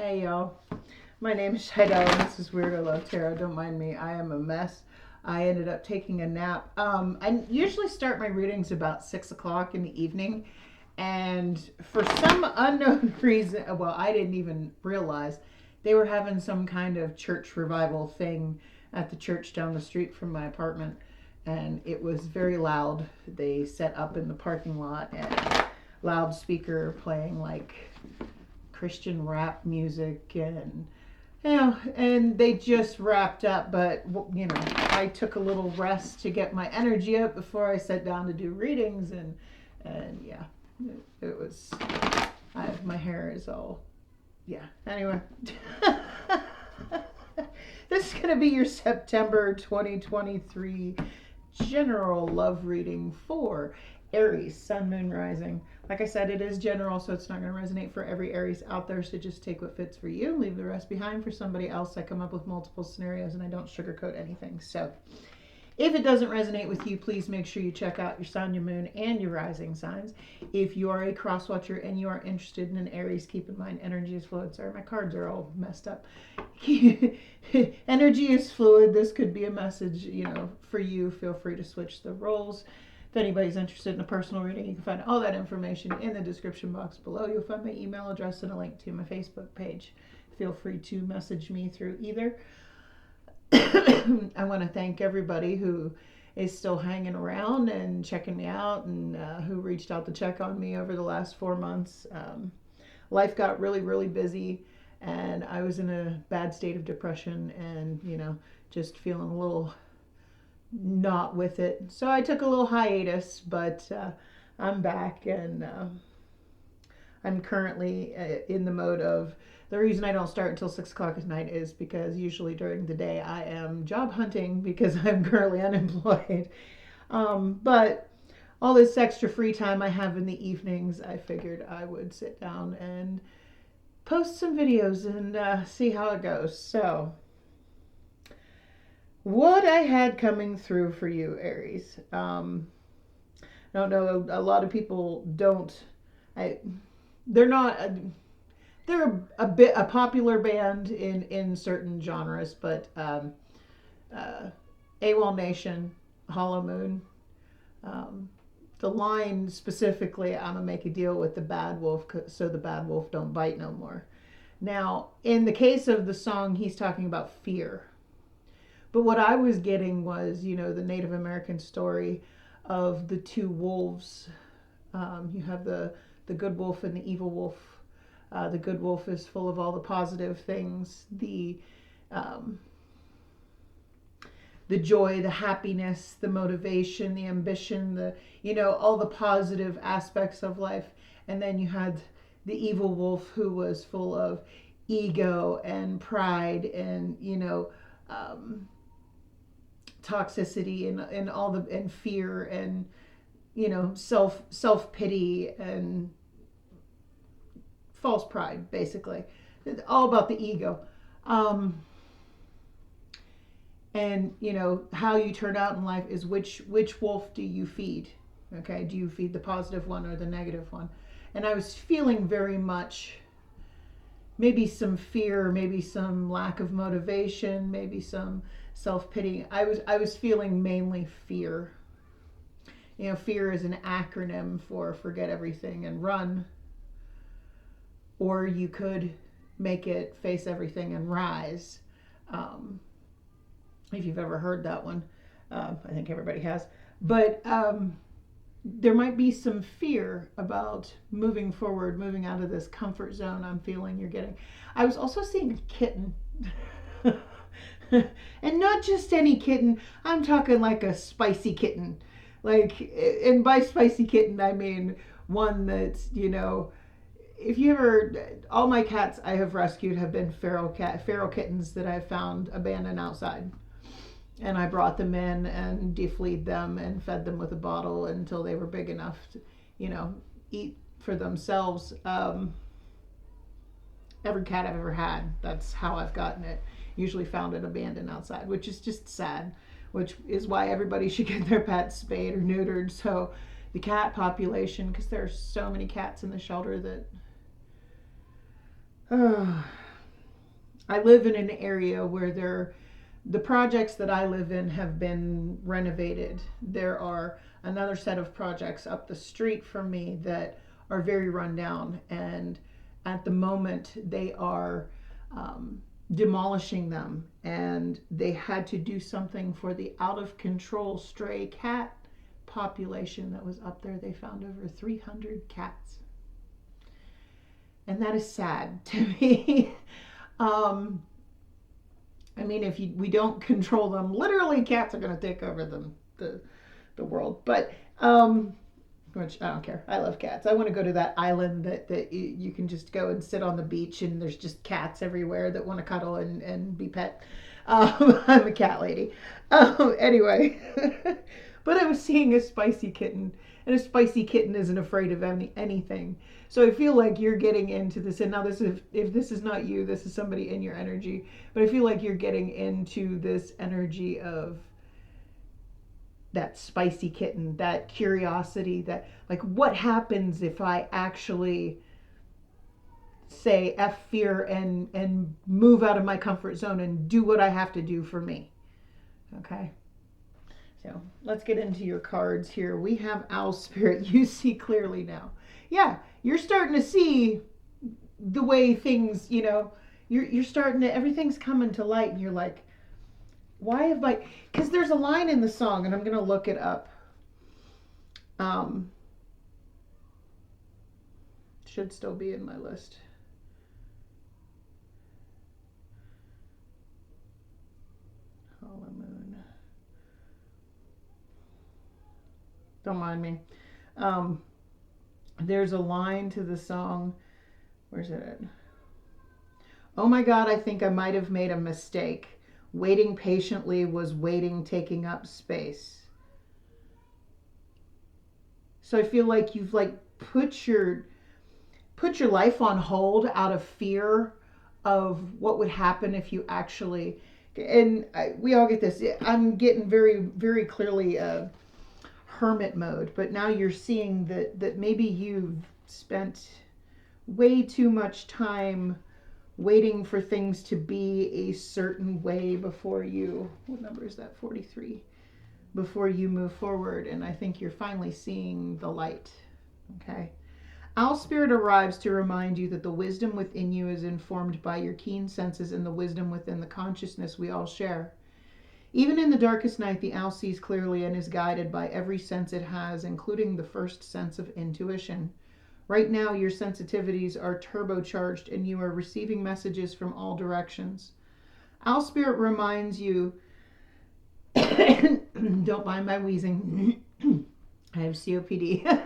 Hey y'all, my name is Weirdo and this is WeirdoLoveTarot. Don't mind me, I am a mess. I ended up taking a nap. I usually start my readings about 6 o'clock in the evening, and for some unknown reason, well, I didn't even realize they were having some kind of church revival thing at the church down the street from my apartment, and it was very loud. They set up in the parking lot and loudspeaker playing like Christian rap music, and and they just wrapped up. But I took a little rest to get my energy up before I sat down to do readings, and yeah, it was. My hair is all, yeah. Anyway, this is gonna be your September 2023 general love reading for Aries, Sun, Moon, Rising. Like I said, it is general, so it's not going to resonate for every Aries out there, so just take what fits for you, leave the rest behind for somebody else. I come up with multiple scenarios, and I don't sugarcoat anything. So if it doesn't resonate with you, please make sure you check out your Sun, your Moon, and your Rising signs. If you are a cross watcher and you are interested in an Aries, keep in mind energy is fluid. Sorry, my cards are all messed up. Energy is fluid. This could be a message, for you. Feel free to switch the roles. If anybody's interested in a personal reading, you can find all that information in the description box below. You'll find my email address and a link to my Facebook page. Feel free to message me through either. I want to thank everybody who is still hanging around and checking me out, and who reached out to check on me over the last 4 months. Life got really, really busy, and I was in a bad state of depression and, just feeling a little not with it. So I took a little hiatus, but I'm back, and I'm currently in the mode of, the reason I don't start until 6 o'clock at night is because usually during the day I am job hunting because I'm currently unemployed. But all this extra free time I have in the evenings, I figured I would sit down and post some videos and see how it goes. So what I had coming through for you, Aries. I don't know. A lot of people don't. They're not. They're a popular band in certain genres, but AWOL Nation, Hollow Moon. The line specifically, I'm gonna make a deal with the bad wolf, so the bad wolf don't bite no more. Now, in the case of the song, he's talking about fear. But what I was getting was, the Native American story of the two wolves. You have the good wolf and the evil wolf. The good wolf is full of all the positive things, the joy, the happiness, the motivation, the ambition, all the positive aspects of life. And then you had the evil wolf who was full of ego and pride and, toxicity and all and fear and self pity and false pride. Basically, it's all about the ego. And how you turn out in life is which wolf do you feed? Okay, do you feed the positive one or the negative one? And I was feeling very much maybe some fear, maybe some lack of motivation, maybe some self-pity. I was feeling mainly fear. Fear is an acronym for forget everything and run. Or you could make it face everything and rise. If you've ever heard that one, I think everybody has. But there might be some fear about moving forward, moving out of this comfort zone I'm feeling you're getting. I was also seeing a kitten. And not just any kitten. I'm talking like a spicy kitten. And by spicy kitten, I mean one that's, if you ever, all my cats I have rescued have been feral kittens that I've found abandoned outside. And I brought them in and defleed them and fed them with a bottle until they were big enough to, eat for themselves. Every cat I've ever had, that's how I've gotten it. Usually found it abandoned outside, which is just sad, which is why everybody should get their pets spayed or neutered. So the cat population, because there are so many cats in the shelter that I live in an area where the projects that I live in have been renovated. There are another set of projects up the street from me that are very run down, and at the moment they are demolishing them, and they had to do something for the out of control stray cat population that was up there. They found over 300 cats, and that is sad to me. I mean, if we don't control them, literally cats are going to take over the world. But which I don't care. I love cats. I want to go to that island that you can just go and sit on the beach and there's just cats everywhere that want to cuddle and be pet. I'm a cat lady. Anyway, but I was seeing a spicy kitten, and a spicy kitten isn't afraid of anything. So I feel like you're getting into this, and now this if this is not you, this is somebody in your energy. But I feel like you're getting into this energy of that spicy kitten, that curiosity, that like what happens if I actually say F fear and move out of my comfort zone and do what I have to do for me. Okay. So let's get into your cards here. We have Owl Spirit. You see clearly now. Yeah, you're starting to see the way things, you're starting to, everything's coming to light, and you're like, why have I, because there's a line in the song, and I'm going to look it up. Should still be in my list. Hollow Moon. Don't mind me. There's a line to the song. Where's it at? Oh my God, I think I might have made a mistake. Waiting patiently was waiting, taking up space. So I feel like you've like put your life on hold out of fear of what would happen if you actually, and we all get this. I'm getting very, very clearly hermit mode, but now you're seeing that maybe you've spent way too much time waiting for things to be a certain way before you, what number is that, 43, before you move forward. And I think you're finally seeing the light. Okay. Owl Spirit arrives to remind you that the wisdom within you is informed by your keen senses and the wisdom within the consciousness we all share. Even in the darkest night, the owl sees clearly and is guided by every sense it has, including the first sense of intuition. Right now, your sensitivities are turbocharged and you are receiving messages from all directions. Owl Spirit reminds you, don't mind my wheezing, I have COPD.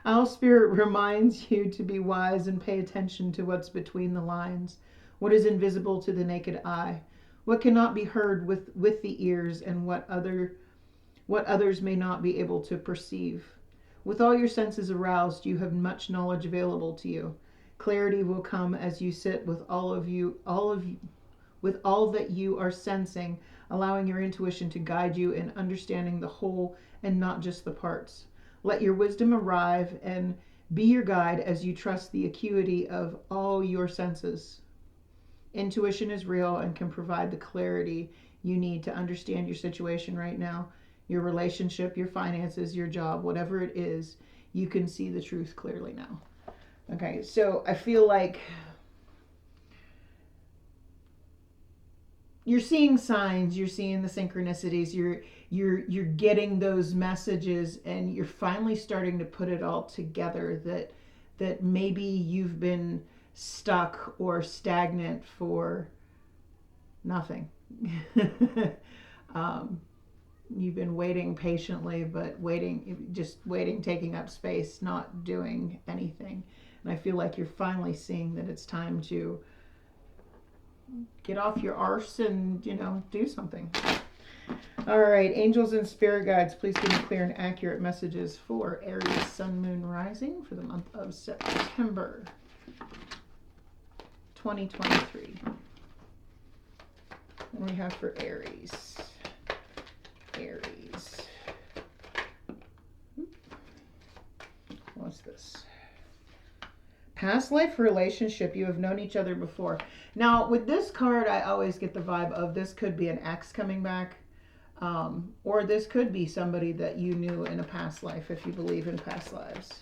Owl Spirit reminds you to be wise and pay attention to what's between the lines, what is invisible to the naked eye, what cannot be heard with the ears, and what others may not be able to perceive. With all your senses aroused, you have much knowledge available to you. Clarity will come as you sit with with all that you are sensing, allowing your intuition to guide you in understanding the whole and not just the parts. Let your wisdom arrive and be your guide as you trust the acuity of all your senses. Intuition is real and can provide the clarity you need to understand your situation right now, your relationship, your finances, your job, whatever it is. You can see the truth clearly now. Okay, so I feel like you're seeing signs, you're seeing the synchronicities, you're getting those messages, and you're finally starting to put it all together that maybe you've been stuck or stagnant for nothing. You've been waiting patiently, but just waiting, taking up space, not doing anything. And I feel like you're finally seeing that it's time to get off your arse and, do something. All right, angels and spirit guides, please give me clear and accurate messages for Aries, Sun, Moon, Rising for the month of September 2023. What do we have for Aries? Aries. What's this? Past life relationship. You have known each other before. Now, with this card, I always get the vibe of this could be an ex coming back. Or this could be somebody that you knew in a past life, if you believe in past lives.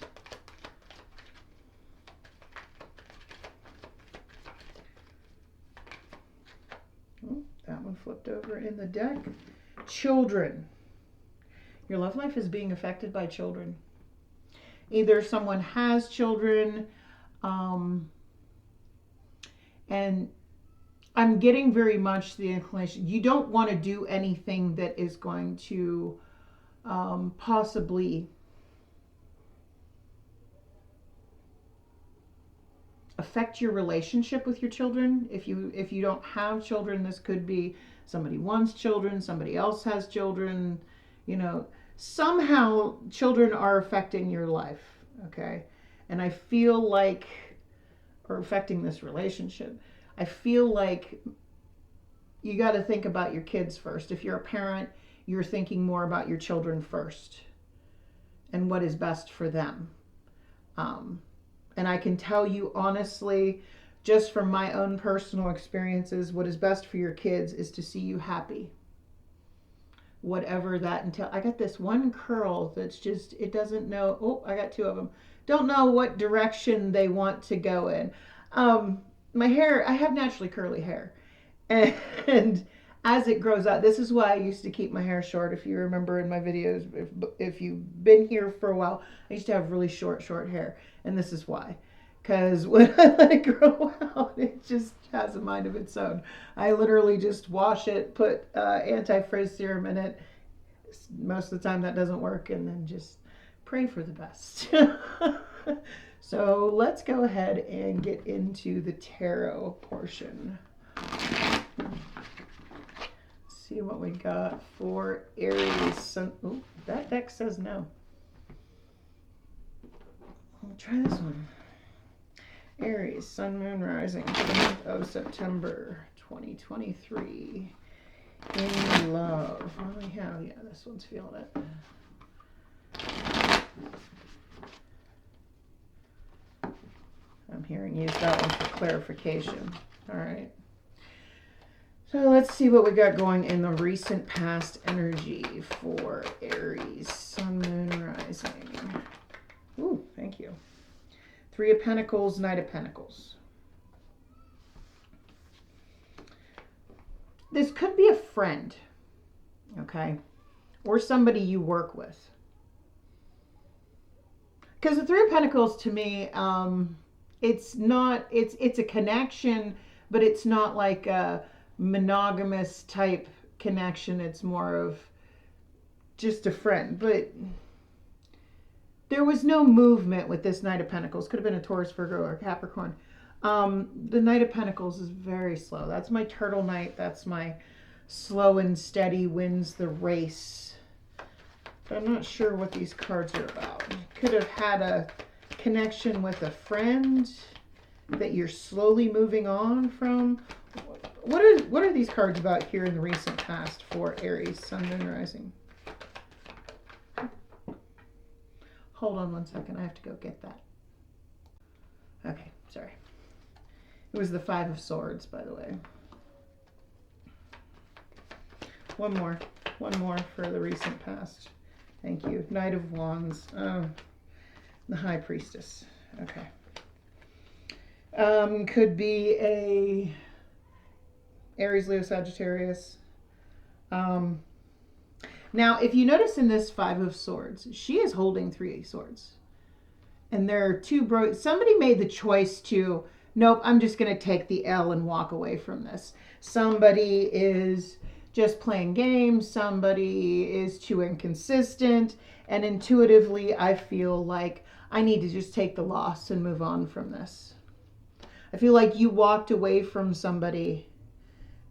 Oh, that one flipped over in the deck. Children. Your love life is being affected by children. Either someone has children, and I'm getting very much the inclination. You don't want to do anything that is going to possibly affect your relationship with your children. If you don't have children, this could be somebody wants children, somebody else has children, you know, somehow children are affecting your life, okay? And I feel like, or affecting this relationship, I feel like you got to think about your kids first. If you're a parent, you're thinking more about your children first and what is best for them. And I can tell you honestly, just from my own personal experiences, what is best for your kids is to see you happy. Whatever that entails. I got this one curl that's just, it doesn't know. Oh, I got two of them. Don't know what direction they want to go in. My hair, I have naturally curly hair. And as it grows out, this is why I used to keep my hair short. If you remember in my videos, if you've been here for a while, I used to have really short hair. And this is why. Because when I let it grow out, it just has a mind of its own. I literally just wash it, put anti-frizz serum in it. Most of the time that doesn't work, and then just pray for the best. So let's go ahead and get into the tarot portion. See what we got for Aries. Sun. Oh, that deck says no. I'll try this one. Aries, Sun, Moon, Rising for the month of September 2023. In love. What do we have? Yeah, this one's feeling it. I'm hearing use that one for clarification. All right. So let's see what we got going in the recent past energy for Aries, Sun, Moon, Rising. Ooh, thank you. Three of Pentacles, Knight of Pentacles. This could be a friend, okay? Or somebody you work with. Because the Three of Pentacles to me, it's a connection, but it's not like a monogamous type connection. It's more of just a friend. But there was no movement with this Knight of Pentacles. Could have been a Taurus, Virgo, or Capricorn. The Knight of Pentacles is very slow. That's my turtle knight. That's my slow and steady wins the race. But I'm not sure what these cards are about. Could have had a connection with a friend that you're slowly moving on from. What are these cards about here in the recent past for Aries, Sun, Moon, Rising? Hold on one second. I have to go get that. Okay, sorry. It was the Five of Swords, by the way. One more for the recent past. Thank you. Knight of Wands. The High Priestess. Okay. Could be a Aries, Leo, Sagittarius. Now, if you notice in this Five of Swords, she is holding three swords. And there are two somebody made the choice to, nope, I'm just going to take the L and walk away from this. Somebody is just playing games. Somebody is too inconsistent. And intuitively, I feel like I need to just take the loss and move on from this. I feel like you walked away from somebody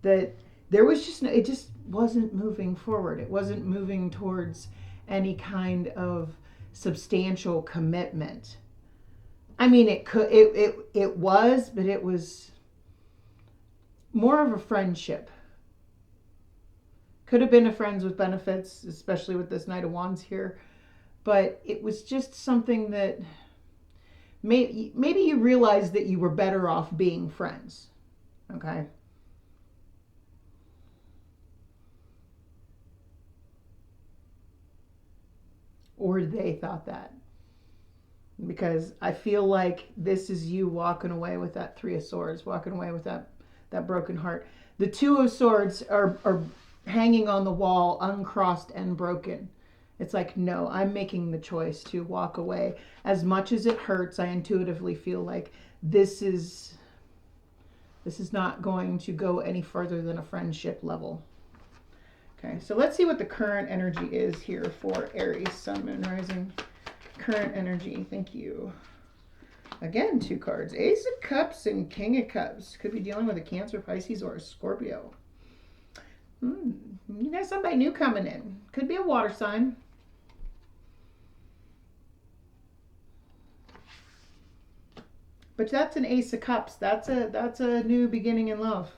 that there was just no, it just wasn't moving forward. It wasn't moving towards any kind of substantial commitment. I mean, it was, but it was more of a friendship. Could have been a friends with benefits, especially with this Knight of Wands here. But it was just something that maybe you realized that you were better off being friends. Okay. Or they thought that. Because I feel like this is you walking away with that Three of Swords, walking away with that broken heart. The Two of Swords are hanging on the wall, uncrossed and broken. It's like, no, I'm making the choice to walk away. As much as it hurts, I intuitively feel like this is not going to go any further than a friendship level. Okay, so let's see what the current energy is here for Aries, Sun, Moon, Rising. Current energy, thank you. Again, 2 cards. Ace of Cups and King of Cups. Could be dealing with a Cancer, Pisces, or a Scorpio. You got somebody new coming in. Could be a water sign. But that's an Ace of Cups. That's a new beginning in love.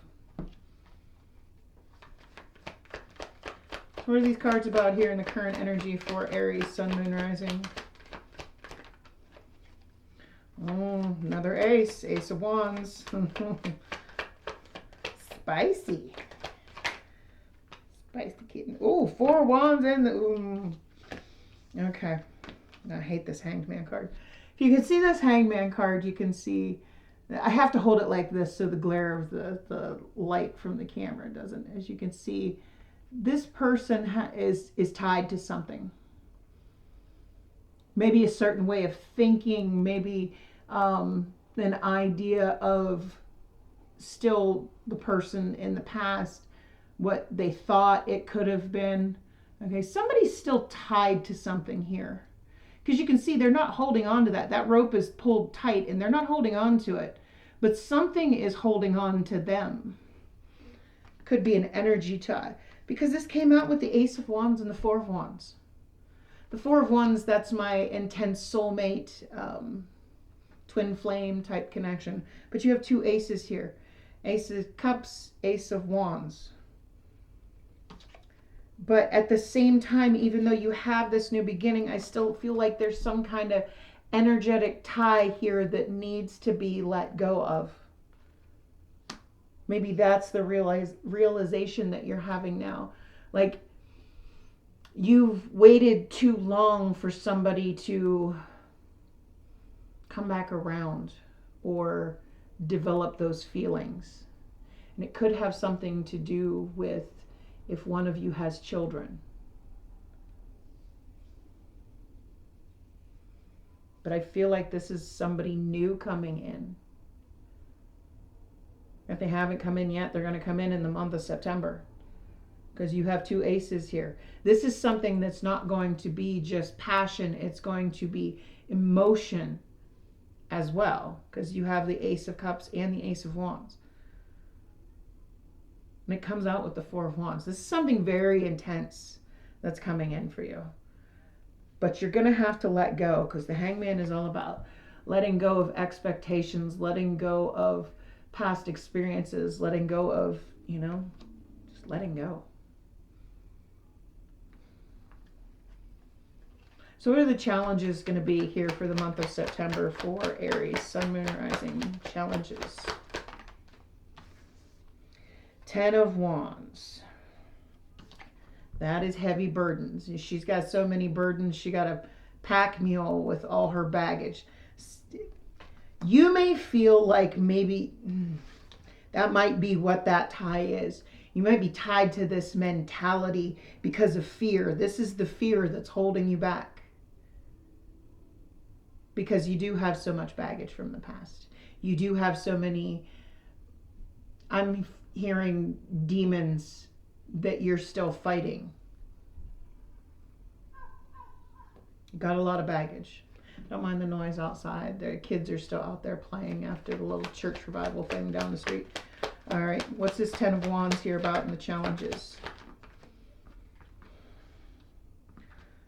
What are these cards about here in the current energy for Aries, Sun, Moon, Rising? Oh, another ace. Ace of Wands. Spicy. Spicy kitten. Oh, 4 wands in the... Okay. I hate this Hanged Man card. If you can see this Hanged Man card, you can see... I have to hold it like this so the glare of the light from the camera doesn't... As you can see, this person is tied to something. Maybe a certain way of thinking, maybe an idea of still the person in the past, what they thought it could have been. Okay, somebody's still tied to something here. Because you can see they're not holding on to that. That rope is pulled tight and they're not holding on to it. But something is holding on to them. Could be an energy tie. Because this came out with the Ace of Wands and the 4 of Wands. The 4 of Wands, that's my intense soulmate, twin flame type connection. But you have 2 aces here. Ace of Cups, Ace of Wands. But at the same time, even though you have this new beginning, I still feel like there's some kind of energetic tie here that needs to be let go of. Maybe that's the realization that you're having now. Like, you've waited too long for somebody to come back around or develop those feelings. And it could have something to do with if one of you has children. But I feel like this is somebody new coming in. If they haven't come in yet, they're going to come in the month of September. Because you have 2 aces here. This is something that's not going to be just passion. It's going to be emotion as well. Because you have the Ace of Cups and the Ace of Wands. And it comes out with the 4 of Wands. This is something very intense that's coming in for you. But you're going to have to let go. Because the Hangman is all about letting go of expectations. Letting go of past experiences. Letting go of, just letting go. So what are the challenges going to be here for the month of September for Aries, Sun, Moon, Rising challenges? 10 of Wands. That is heavy burdens. She's got so many burdens. She got a pack mule with all her baggage. You may feel like maybe that might be what that tie is. You might be tied to this mentality because of fear. This is the fear that's holding you back. Because you do have so much baggage from the past. You do have so many, I'm hearing demons that you're still fighting. Got a lot of baggage. Don't mind the noise outside. The kids are still out there playing after the little church revival thing down the street. All right, what's this 10 of Wands here about in the challenges?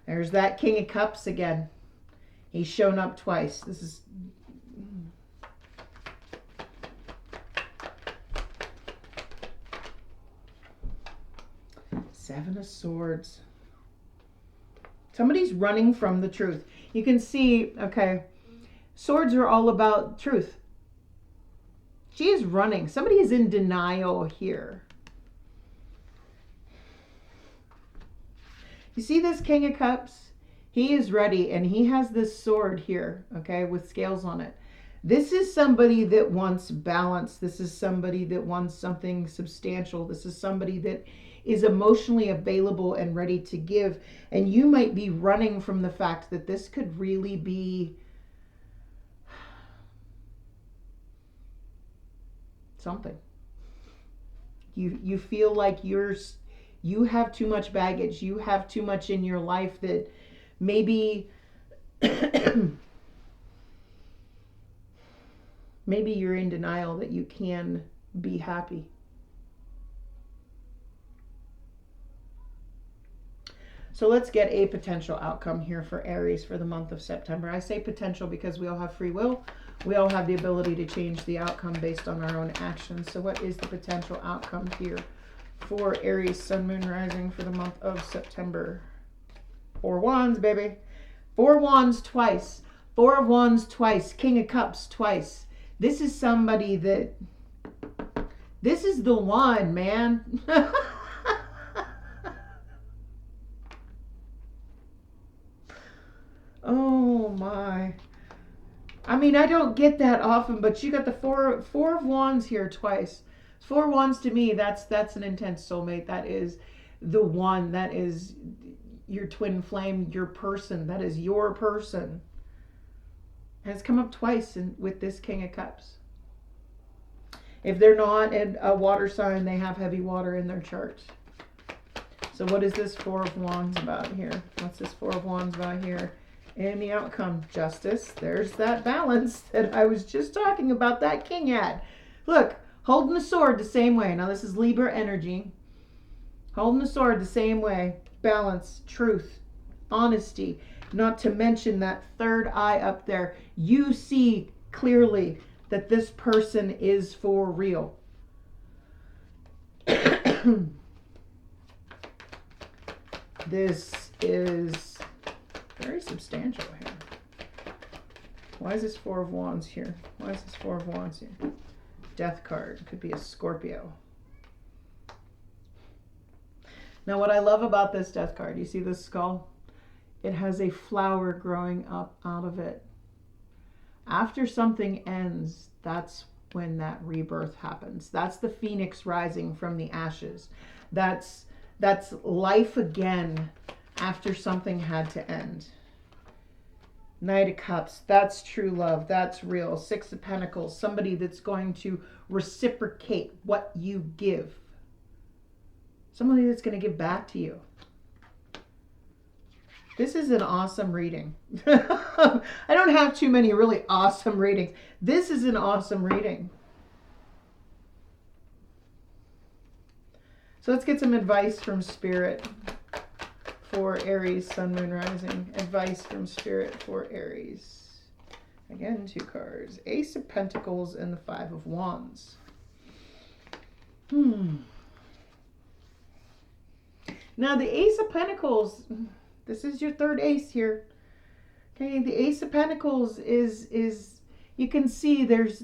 There's that King of Cups again. He's shown up twice. This is... Seven of Swords. Somebody's running from the truth. You can see, okay, Swords are all about truth. She is running. Somebody is in denial here. You see this King of Cups? He is ready, and he has this sword here, okay, with scales on it. This is somebody that wants balance. This is somebody that wants something substantial. This is somebody that is emotionally available and ready to give. And you might be running from the fact that this could really be something. You feel like you have too much baggage. You have too much in your life that maybe maybe you're in denial that you can be happy. So let's get a potential outcome here for Aries for the month of September. I say potential because we all have free will. We all have the ability to change the outcome based on our own actions. So what is the potential outcome here for Aries, Sun, Moon, Rising for the month of September? 4 wands, baby. 4 wands twice. 4 of wands twice. King of Cups twice. This is somebody that... This is the one, man. Oh my. I mean, I don't get that often, but you got the four of wands here twice. 4 wands to me, that's an intense soulmate. That is the one. That is your twin flame, your person. That is your person. And it's come up twice with this King of Cups. If they're not a water sign, they have heavy water in their chart. So what is this 4 of wands about here? What's this 4 of wands about here? And the outcome, justice. There's that balance that I was just talking about that king at. Look, holding the sword the same way. Now this is Libra energy. Holding the sword the same way. Balance, truth, honesty. Not to mention that third eye up there. You see clearly that this person is for real. This is very substantial here. Why is this 4 of wands here? Why is this 4 of wands here? Death card. Could be a Scorpio. Now what I love about this death card, you see this skull? It has a flower growing up out of it. After something ends, that's when that rebirth happens. That's the phoenix rising from the ashes. That's life again after something had to end. Knight of Cups, that's true love, that's real. 6 of Pentacles, somebody that's going to reciprocate what you give. Somebody that's going to give back to you. This is an awesome reading. I don't have too many really awesome readings. This is an awesome reading. So let's get some advice from Spirit for Aries, Sun, Moon, Rising. Advice from Spirit for Aries. Again, 2 cards. Ace of Pentacles and the 5 of Wands. Now the Ace of Pentacles, this is your third ace here. Okay, the Ace of Pentacles is you can see there's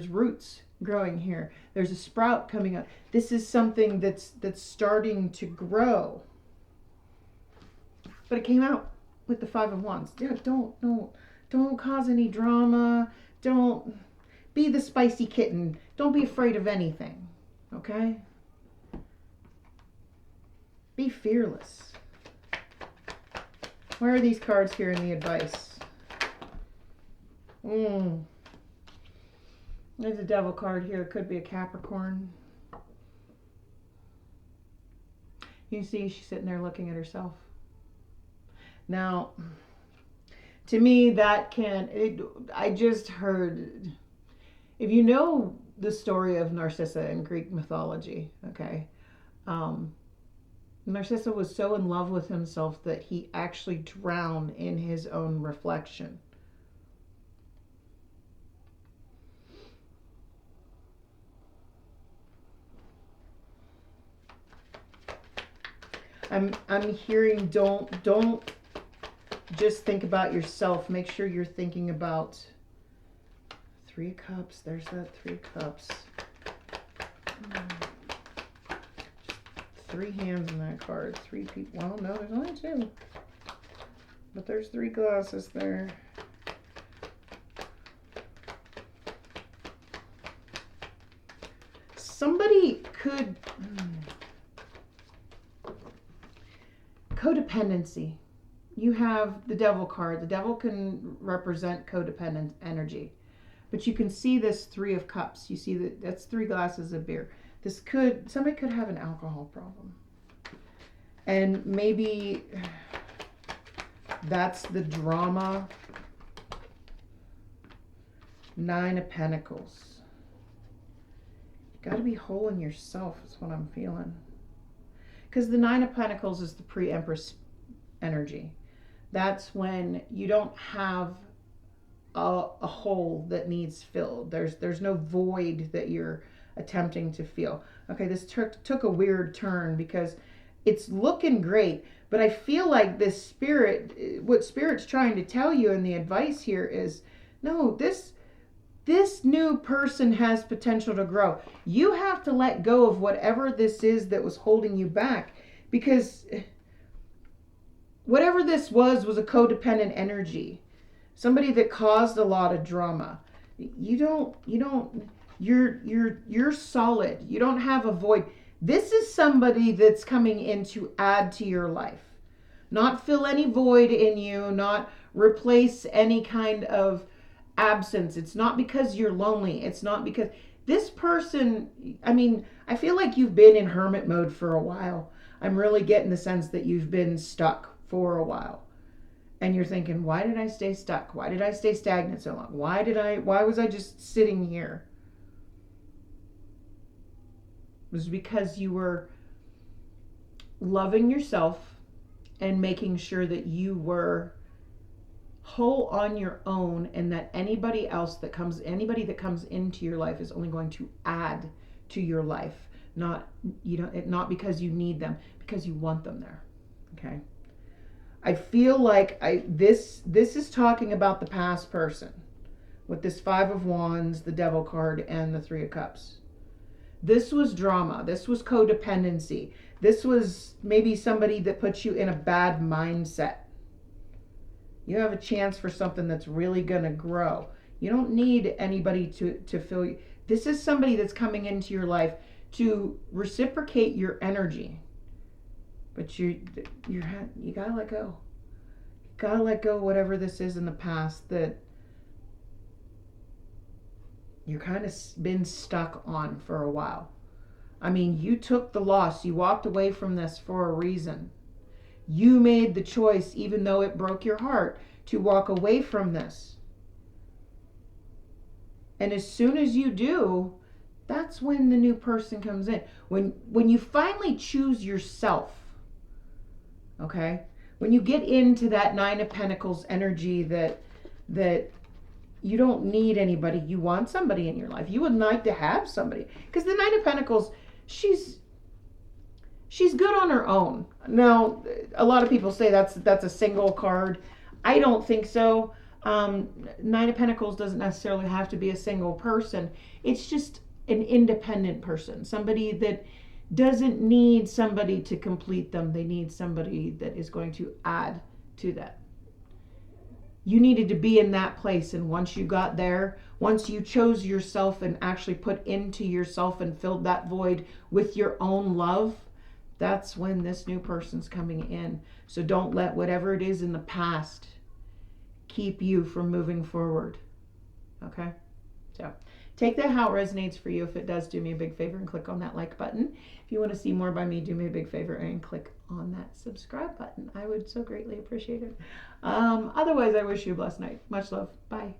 roots growing here. There's a sprout coming up. This is something that's starting to grow. But it came out with the 5 of Wands. Yeah, don't cause any drama. Don't be the spicy kitten. Don't be afraid of anything. Okay? Be fearless. Where are these cards here in the advice? There's a Devil card here. It could be a Capricorn. You see she's sitting there looking at herself. Now, to me, that I just heard, if you know the story of Narcissa in Greek mythology, okay, Narcissa was so in love with himself that he actually drowned in his own reflection. I'm hearing don't just think about yourself. Make sure you're thinking about 3 of Cups. There's that 3 of Cups. 3 hands in that card. 3 people. Well, no, there's only 2. But there's 3 glasses there. Somebody could... Codependency. You have the Devil card. The Devil can represent codependent energy. But you can see this 3 of Cups. You see that's 3 glasses of beer. Somebody could have an alcohol problem. And maybe that's the drama. 9 of Pentacles. You got to be whole in yourself is what I'm feeling. Because the 9 of Pentacles is the pre-Empress energy. That's when you don't have a hole that needs filled. There's no void that you're attempting to feel. Okay, this took a weird turn because it's looking great, but I feel like this spirit, what spirit's trying to tell you, and the advice here is, no, this new person has potential to grow. You have to let go of whatever this is that was holding you back, because whatever this was a codependent energy. Somebody that caused a lot of drama. You're solid. You don't have a void. This is somebody that's coming in to add to your life. Not fill any void in you, not replace any kind of absence. It's not because you're lonely. It's not because this person, I mean, I feel like you've been in hermit mode for a while. I'm really getting the sense that you've been stuck for a while. And you're thinking, why did I stay stuck? Why did I stay stagnant so long? Why was I just sitting here? It was because you were loving yourself and making sure that you were whole on your own, and that anybody that comes into your life is only going to add to your life. Not because you need them, because you want them there. Okay. I feel like this is talking about the past person with this 5 of Wands, the Devil card, and the 3 of Cups. This was drama. This was codependency. This was maybe somebody that puts you in a bad mindset. You have a chance for something that's really going to grow. You don't need anybody to fill you. This is somebody that's coming into your life to reciprocate your energy. But you gotta let go. You gotta let go of whatever this is in the past that you're kind of been stuck on for a while. I mean, you took the loss. You walked away from this for a reason. You made the choice, even though it broke your heart, to walk away from this. And as soon as you do, that's when the new person comes in. When you finally choose yourself, okay? When you get into that 9 of Pentacles energy that you don't need anybody. You want somebody in your life. You would like to have somebody. Because the 9 of Pentacles, she's good on her own. Now, a lot of people say that's a single card. I don't think so. 9 of Pentacles doesn't necessarily have to be a single person. It's just an independent person. Somebody that doesn't need somebody to complete them. They need somebody that is going to add to that. You needed to be in that place, and once you got there, once you chose yourself and actually put into yourself and filled that void with your own love, that's when this new person's coming in. So don't let whatever it is in the past keep you from moving forward. Okay? So take that how it resonates for you. If it does, do me a big favor and click on that like button. If you want to see more by me, do me a big favor and click on that subscribe button. I would so greatly appreciate it. Otherwise, I wish you a blessed night. Much love. Bye.